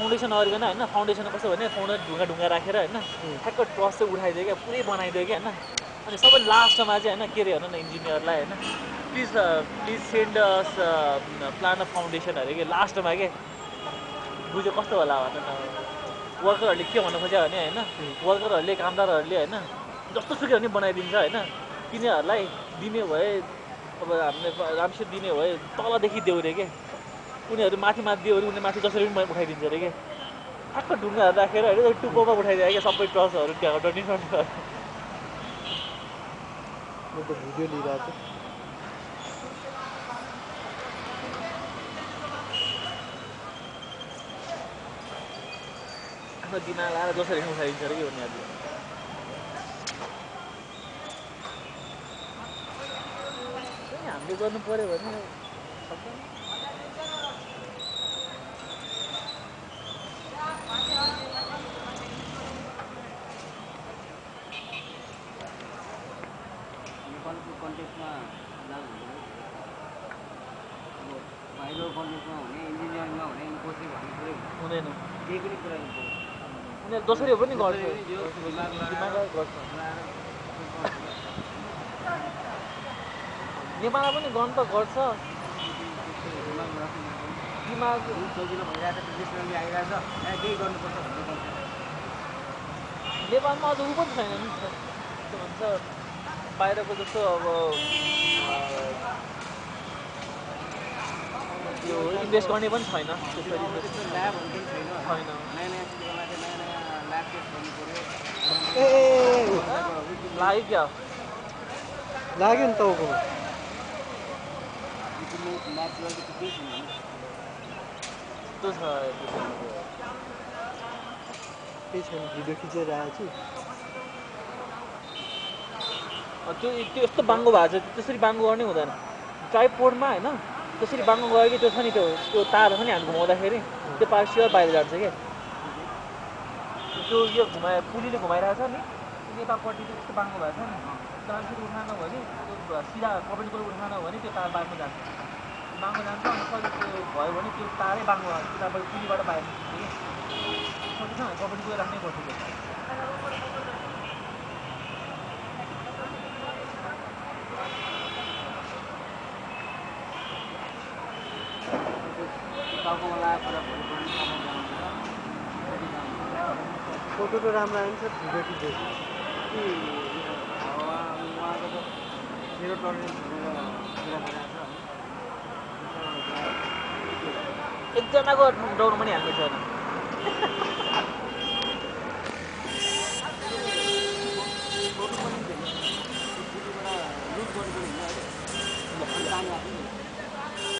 foundation गरिकन होइन foundation कस्तो भने फाउन्डेसन ढुङ्गा राखेर होइन ठ्याक्क ट्रस चाहिँ उठाइदियो क्या पुरै बनाइदियो क्या होइन अनि सबै लास्टमा चाहिँ होइन के अरे हेर्नु न इन्जिनियरलाई होइन please please send us plan of foundation अरे कि लास्टमा के बुझ्यो कस्तो होला भन्नु न वर्करहरूले के भन्नु खोज्यो भने होइन वर्करहरूले कामदारहरूले होइन जस्तो सुकै पनि बनाइदिन्छ होइन तिनीहरूलाई दिने भए अब हामीले राम्रोसित दिने भए तलदेखि देऊ रे के उनीहरू माथि दियो भने उनीहरू माथि जसरी पनि उठाइदिन्छ अरे के ठ्याक्क ढुङ्गाहरू राखेर होइन टुप्पोमा उठाइदियो क्या सबै ट्रसहरू त्यहाँ डन्डी भिडियो लिइरहेको छु आफ्नो दिमाग लाएर जसरी उठाइदिन्छ अरे कि उनीहरूले हामीले गर्नु पऱ्यो भने नेपालको कन्टेक्समा बाहिर कन्टेक्समा हुने इन्जिनियरिङमा हुने इन्फोसिस भन्ने कुरै हुँदैन केही पनि कुरा उनीहरू जसरी पनि गर्छ नेपालमा पनि गर्नु त गर्छ दिमाग सजिलो भइरहेको छ नेसनली आइरहेछ केही गर्नुपर्छ भन्ने कन्सेप्ट नेपालमा अझ ऊ पनि छैन नि के भन्छ बाहिरको जस्तो अब त्यो इन्भेस्ट गर्ने पनि छैन त्यसरी ल्याबहरू पनि छैन छैन नयाँ नयाँ चिजको लागि नयाँ नयाँ ल्याब टेस्ट गर्नु पऱ्यो लाग्यो क्या लाग्यो नि तपाईँकोमा नेचुरल त केही छैन त्यो छ केही छैन भिडियो खिचेर आएको छु त्यो यस्तो बाङ्गो भएको छ त्यसरी बाङ्गो गर्नै हुँदैन ट्राइपोडमा होइन त्यसरी बाङ्गो गयो कि त्यो छ नि त्यो तार छ नि हामी घुमाउँदाखेरि त्यो पार स्योर बाहिर जान्छ क्या त्यो यो पुलीले घुमाइरहेको छ नि यतापट्टि चाहिँ यस्तो बाङ्गो भएको छ नि त्यसरी उठाएन भने त्यो सिधा कपडीको उठाएन भने त्यो तार बाङ्गो जान्छ अनि कहिले त्यो भयो भने त्यो तारै बाङ्गो यतापट्टि पुलीबाट बाहिर निस्किन्छ कि कपडीको राख्नै पर्छ त्यो टाउकोमा लगाएर फोटो त राम्रो आयो नि सर भिडियो खिचेको उहाँको त मेरो टर्नेन्स एकजनाको दौड पनि हाल्ने छैन लुट गर्नु